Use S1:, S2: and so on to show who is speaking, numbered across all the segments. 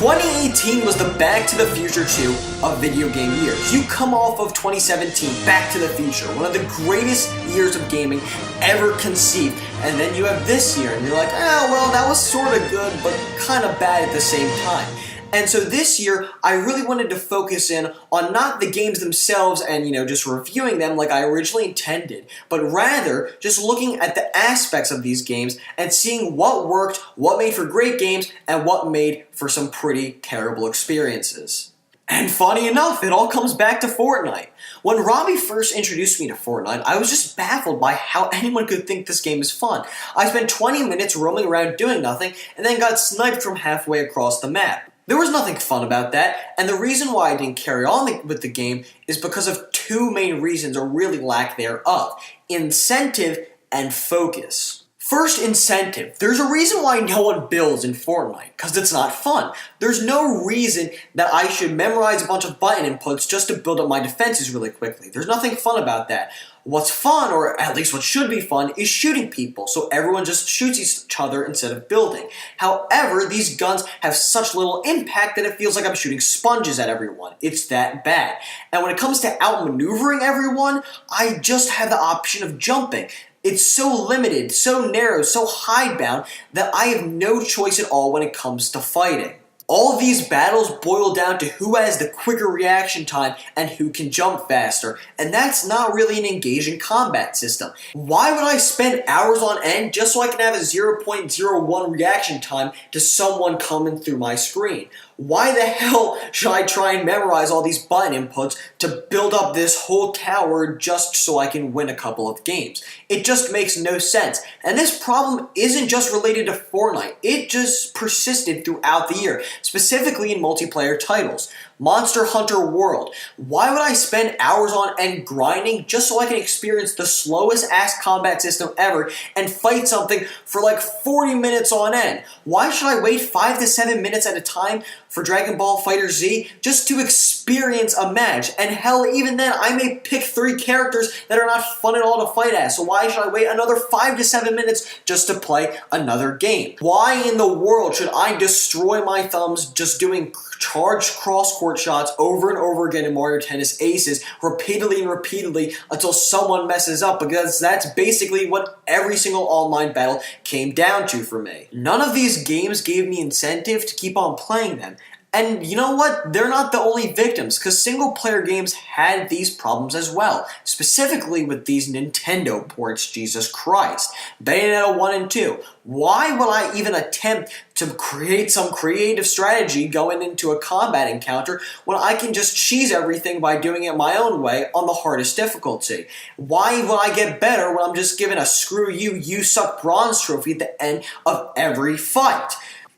S1: 2018 was the Back to the Future 2 of video game years. You come off of 2017, Back to the Future, one of the greatest years of gaming ever conceived, and then you have this year, and you're like, oh, well, that was sort of good, but kind of bad at the same time. And so this year, I really wanted to focus in on not the games themselves and, just reviewing them like I originally intended, but rather just looking at the aspects of these games and seeing what worked, what made for great games, and what made for some pretty terrible experiences. And funny enough, it all comes back to Fortnite. When Robbie first introduced me to Fortnite, I was just baffled by how anyone could think this game is fun. I spent 20 minutes roaming around doing nothing, and then got sniped from halfway across the map. There was nothing fun about that, and the reason why I didn't carry on with the game is because of two main reasons, or really lack thereof: incentive and focus. First, incentive. There's a reason why no one builds in Fortnite, because it's not fun. There's no reason that I should memorize a bunch of button inputs just to build up my defenses really quickly. There's nothing fun about that. What's fun, or at least what should be fun, is shooting people, so everyone just shoots each other instead of building. However, these guns have such little impact that it feels like I'm shooting sponges at everyone. It's that bad. And when it comes to outmaneuvering everyone, I just have the option of jumping. It's so limited, so narrow, so hidebound that I have no choice at all when it comes to fighting. All these battles boil down to who has the quicker reaction time and who can jump faster, and that's not really an engaging combat system. Why would I spend hours on end just so I can have a 0.01 reaction time to someone coming through my screen? Why the hell should I try and memorize all these button inputs to build up this whole tower just so I can win a couple of games? It just makes no sense. And this problem isn't just related to Fortnite. It just persisted throughout the year, specifically in multiplayer titles. Monster Hunter World. Why would I spend hours on end grinding just so I can experience the slowest ass combat system ever and fight something for like 40 minutes on end? Why should I wait 5 to 7 minutes at a time for Dragon Ball FighterZ just to experience a match? And hell, even then, I may pick 3 characters that are not fun at all to fight as, so why should I wait another 5 to 7 minutes just to play another game? Why in the world should I destroy my thumbs just doing charged cross-court shots over and over again in Mario Tennis Aces repeatedly and repeatedly until someone messes up, because that's basically what every single online battle came down to for me. None of these games gave me incentive to keep on playing them. And you know what? They're not the only victims, because single-player games had these problems as well, specifically with these Nintendo ports, Jesus Christ. Bayonetta 1 and 2. Why would I even attempt to create some creative strategy going into a combat encounter when I can just cheese everything by doing it my own way on the hardest difficulty? Why will I get better when I'm just given a screw you, you suck bronze trophy at the end of every fight?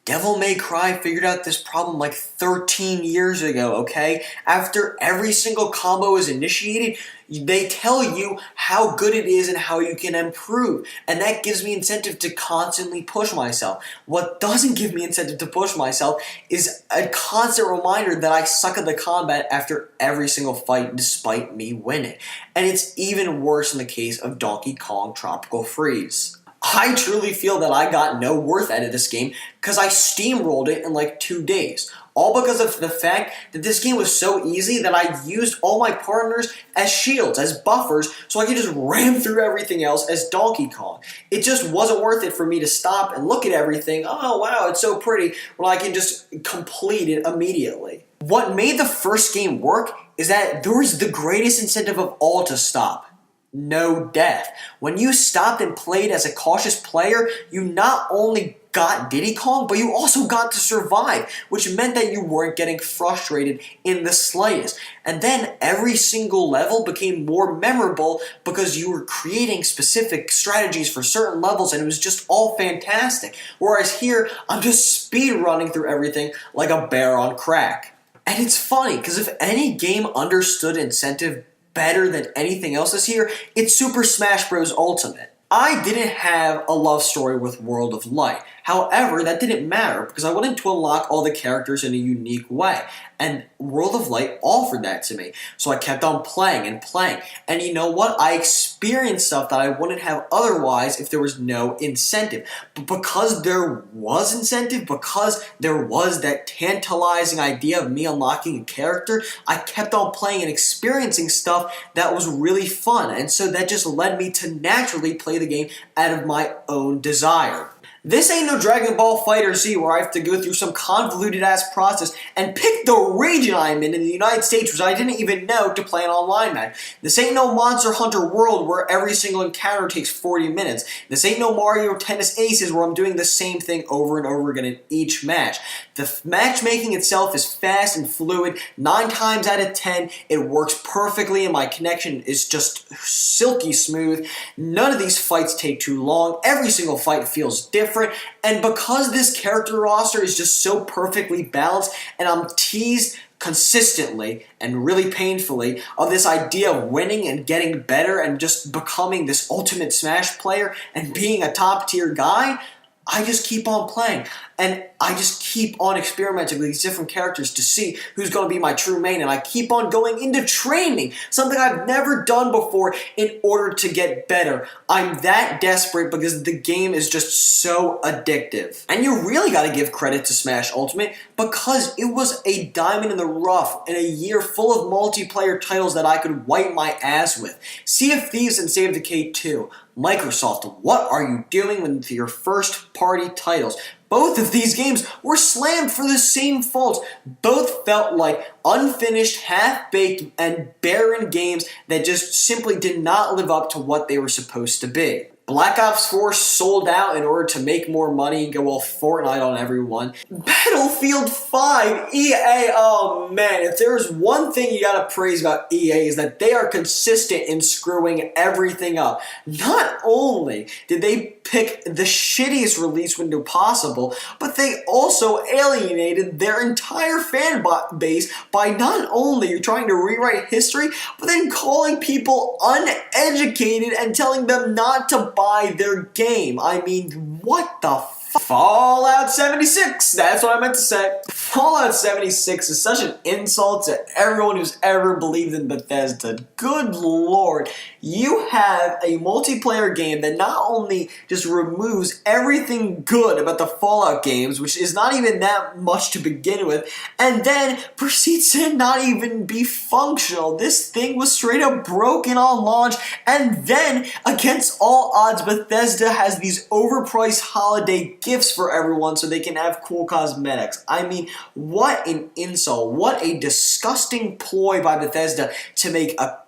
S1: Devil May Cry figured out this problem like 13 years ago, okay? After every single combo is initiated, they tell you how good it is and how you can improve. And that gives me incentive to constantly push myself. What doesn't give me incentive to push myself is a constant reminder that I suck at the combat after every single fight despite me winning. And it's even worse in the case of Donkey Kong Tropical Freeze. I truly feel that I got no worth out of this game because I steamrolled it in like 2 days. All because of the fact that this game was so easy that I used all my partners as shields, as buffers, so I could just ram through everything else as Donkey Kong. It just wasn't worth it for me to stop and look at everything. Oh wow, it's so pretty, when I can just complete it immediately. What made the first game work is that there was the greatest incentive of all to stop. No death. When you stopped and played as a cautious player, you not only got Diddy Kong, but you also got to survive, which meant that you weren't getting frustrated in the slightest. And then every single level became more memorable because you were creating specific strategies for certain levels, and it was just all fantastic. Whereas here, I'm just speed running through everything like a bear on crack. And it's funny, because if any game understood incentive better than anything else this year, it's Super Smash Bros. Ultimate. I didn't have a love story with World of Light. However, that didn't matter because I wanted to unlock all the characters in a unique way. And World of Light offered that to me. So I kept on playing and playing. And you know what? I experienced stuff that I wouldn't have otherwise if there was no incentive. But because there was incentive, because there was that tantalizing idea of me unlocking a character, I kept on playing and experiencing stuff that was really fun. And so that just led me to naturally play the game out of my own desire. This ain't no Dragon Ball FighterZ where I have to go through some convoluted ass process and pick the region I'm in the United States, which I didn't even know, to play an online match. This ain't no Monster Hunter World where every single encounter takes 40 minutes. This ain't no Mario Tennis Aces where I'm doing the same thing over and over again in each match. The matchmaking itself is fast and fluid. 9 times out of 10, it works perfectly and my connection is just silky smooth. None of these fights take too long. Every single fight feels different. And because this character roster is just so perfectly balanced and I'm teased consistently and really painfully of this idea of winning and getting better and just becoming this ultimate Smash player and being a top tier guy, I just keep on playing. And I just keep on experimenting with these different characters to see who's going to be my true main. And I keep on going into training, something I've never done before, in order to get better. I'm that desperate because the game is just so addictive. And you really got to give credit to Smash Ultimate because it was a diamond in the rough in a year full of multiplayer titles that I could wipe my ass with. Sea of Thieves and State of Decay 2. Microsoft, what are you doing with your first party titles? Both of these games were slammed for the same faults. Both felt like unfinished, half-baked, and barren games that just simply did not live up to what they were supposed to be. Black Ops 4 sold out in order to make more money and go all Fortnite on everyone. Battlefield 5, EA, oh man, if there's one thing you gotta praise about EA is that they are consistent in screwing everything up. Not only did they pick the shittiest release window possible, but they also alienated their entire fan base by not only trying to rewrite history, but then calling people uneducated and telling them not to buy their game. I mean, what the Fallout 76, that's what I meant to say. Fallout 76 is such an insult to everyone who's ever believed in Bethesda. Good lord, you have a multiplayer game that not only just removes everything good about the Fallout games, which is not even that much to begin with, and then proceeds to not even be functional. This thing was straight up broken on launch, and then, against all odds, Bethesda has these overpriced holiday gifts for everyone so they can have cool cosmetics. I mean, what an insult. What a disgusting ploy by Bethesda to make a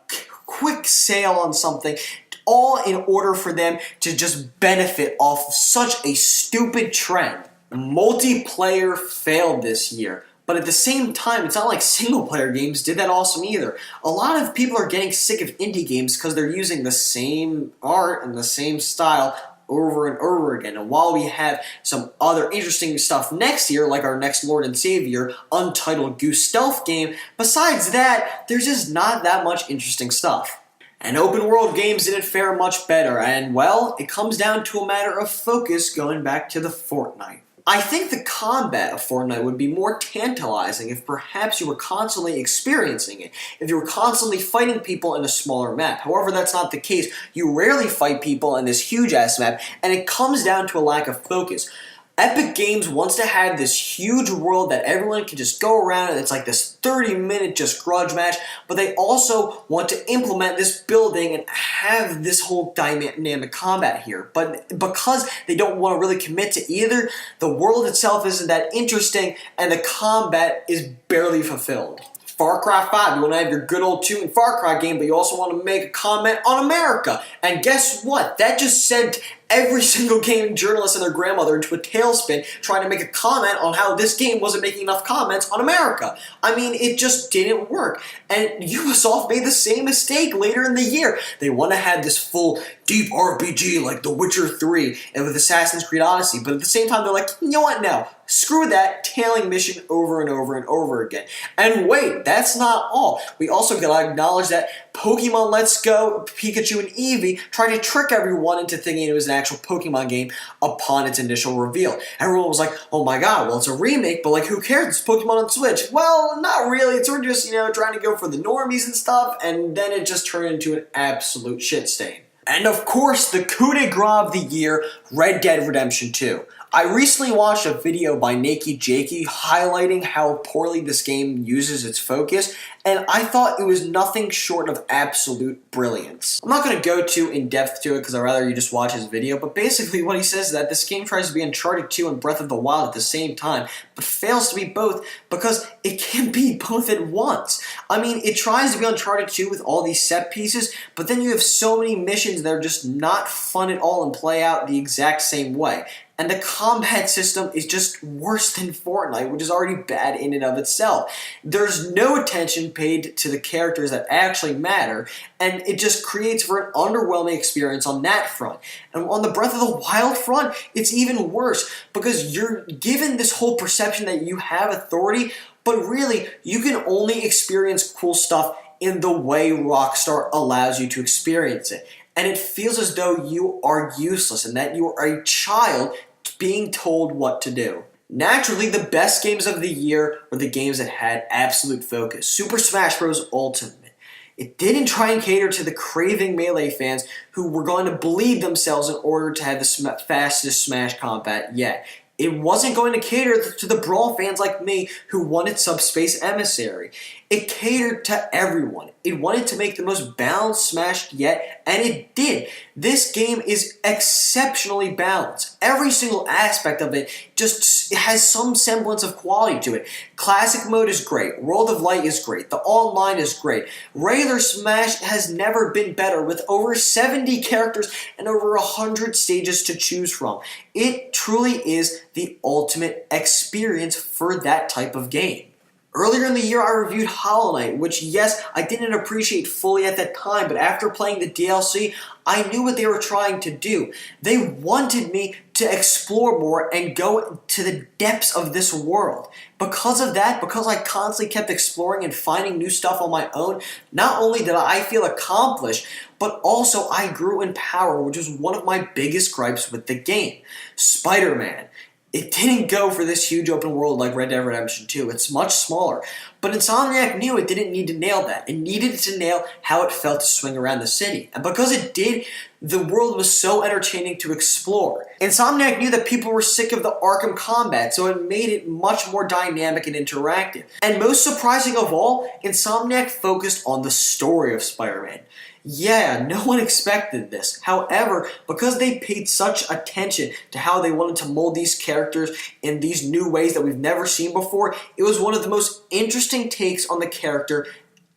S1: quick sale on something, all in order for them to just benefit off such a stupid trend. Multiplayer failed this year. But at the same time, it's not like single-player games did that awesome either. A lot of people are getting sick of indie games because they're using the same art and the same style over and over again. And while we have some other interesting stuff next year, like our next Lord and Savior, Untitled Goose Stealth game, besides that, there's just not that much interesting stuff. And open world games didn't fare much better, and well, it comes down to a matter of focus going back to the Fortnite. I think the combat of Fortnite would be more tantalizing if perhaps you were constantly experiencing it, if you were constantly fighting people in a smaller map. However, that's not the case. You rarely fight people in this huge-ass map, and it comes down to a lack of focus. Epic Games wants to have this huge world that everyone can just go around and it's like this 30-minute just grudge match, but they also want to implement this building and have this whole dynamic combat here. But because they don't want to really commit to either, the world itself isn't that interesting and the combat is barely fulfilled. Far Cry 5, you want to have your good old tune Far Cry game, but you also want to make a comment on America. And guess what? That just sent every single gaming journalist and their grandmother into a tailspin trying to make a comment on how this game wasn't making enough comments on America. I mean, it just didn't work. And Ubisoft made the same mistake later in the year. They want to have this full deep RPG like The Witcher 3 and with Assassin's Creed Odyssey, but at the same time they're like, you know what, no. Screw that tailing mission over and over and over again. And wait, that's not all. We also gotta acknowledge that Pokemon Let's Go, Pikachu and Eevee tried to trick everyone into thinking it was an actual Pokemon game upon its initial reveal. Everyone was like, oh my god, well it's a remake, but like who cares, it's Pokemon on Switch. Well, not really, it's sort of just, trying to go for the normies and stuff, and then it just turned into an absolute shit stain. And of course, the coup de grace of the year, Red Dead Redemption 2. I recently watched a video by Nakey Jakey highlighting how poorly this game uses its focus, and I thought it was nothing short of absolute brilliance. I'm not going to go too in-depth to it because I'd rather you just watch his video, but basically what he says is that this game tries to be Uncharted 2 and Breath of the Wild at the same time, but fails to be both because it can't be both at once. I mean, it tries to be Uncharted 2 with all these set pieces, but then you have so many missions that are just not fun at all and play out the exact same way. And the combat system is just worse than Fortnite, which is already bad in and of itself. There's no attention paid to the characters that actually matter, and it just creates for an underwhelming experience on that front. And on the Breath of the Wild front, it's even worse, because you're given this whole perception that you have authority, but really, you can only experience cool stuff in the way Rockstar allows you to experience it. And it feels as though you are useless and that you are a child being told what to do. Naturally, the best games of the year were the games that had absolute focus. Super Smash Bros. Ultimate. It didn't try and cater to the craving Melee fans who were going to bleed themselves in order to have the fastest Smash combat yet. It wasn't going to cater to the Brawl fans like me who wanted Subspace Emissary. It catered to everyone. It wanted to make the most balanced Smash yet, and it did. This game is exceptionally balanced. Every single aspect of it just has some semblance of quality to it. Classic mode is great. World of Light is great. The online is great. Regular Smash has never been better with over 70 characters and over 100 stages to choose from. It truly is the ultimate experience for that type of game. Earlier in the year, I reviewed Hollow Knight, which, yes, I didn't appreciate fully at that time, but after playing the DLC, I knew what they were trying to do. They wanted me to explore more and go to the depths of this world. Because of that, because I constantly kept exploring and finding new stuff on my own, not only did I feel accomplished, but also I grew in power, which was one of my biggest gripes with the game. Spider-Man. It didn't go for this huge open world like Red Dead Redemption 2. It's much smaller. But Insomniac knew it didn't need to nail that. It needed to nail how it felt to swing around the city. And because it did, the world was so entertaining to explore. Insomniac knew that people were sick of the Arkham combat, so it made it much more dynamic and interactive. And most surprising of all, Insomniac focused on the story of Spider-Man. Yeah, no one expected this. However, because they paid such attention to how they wanted to mold these characters in these new ways that we've never seen before, it was one of the most interesting takes on the character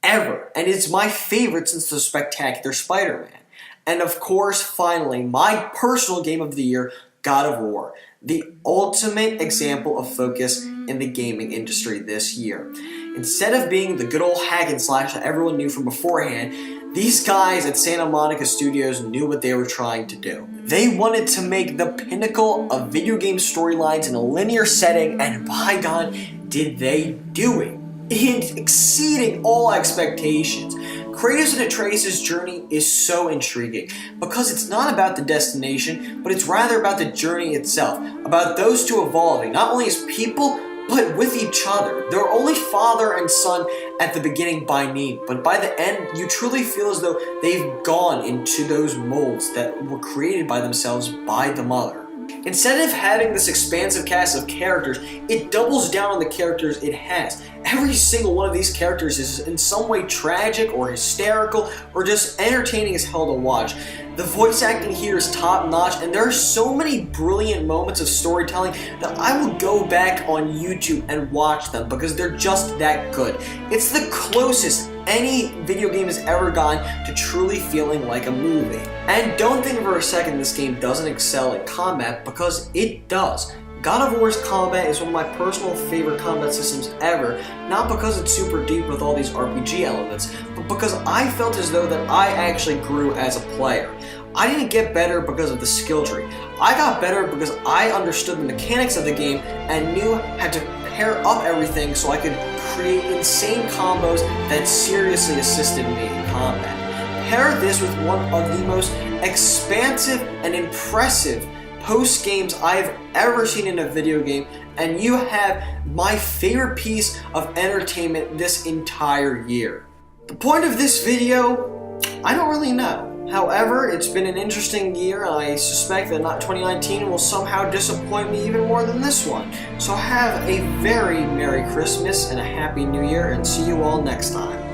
S1: ever. And it's my favorite since the Spectacular Spider-Man. And of course, finally, my personal game of the year, God of War. The ultimate example of focus in the gaming industry this year. Instead of being the good old hack and slash that everyone knew from beforehand, these guys at Santa Monica Studios knew what they were trying to do. They wanted to make the pinnacle of video game storylines in a linear setting, and by God, did they do it. It exceeding all expectations. Kratos and Atreus' journey is so intriguing because it's not about the destination, but it's rather about the journey itself, about those two evolving, not only as people, but with each other. They're only father and son at the beginning by name, but by the end, you truly feel as though they've gone into those molds that were created by themselves by the mother. Instead of having this expansive cast of characters, it doubles down on the characters it has. Every single one of these characters is in some way tragic or hysterical or just entertaining as hell to watch. The voice acting here is top notch, and there are so many brilliant moments of storytelling that I will go back on YouTube and watch them because they're just that good. It's the closest any video game has ever gotten to truly feeling like a movie. And don't think for a second this game doesn't excel in combat, because it does. God of War's combat is one of my personal favorite combat systems ever, not because it's super deep with all these RPG elements, but because I felt as though that I actually grew as a player. I didn't get better because of the skill tree. I got better because I understood the mechanics of the game and knew how to pair up everything so I could create insane combos that seriously assisted me in combat. Pair this with one of the most expansive and impressive post games I've ever seen in a video game, and you have my favorite piece of entertainment this entire year. The point of this video, I don't really know. However, it's been an interesting year, and I suspect that 2019 will somehow disappoint me even more than this one. So have a very Merry Christmas and a Happy New Year, and see you all next time.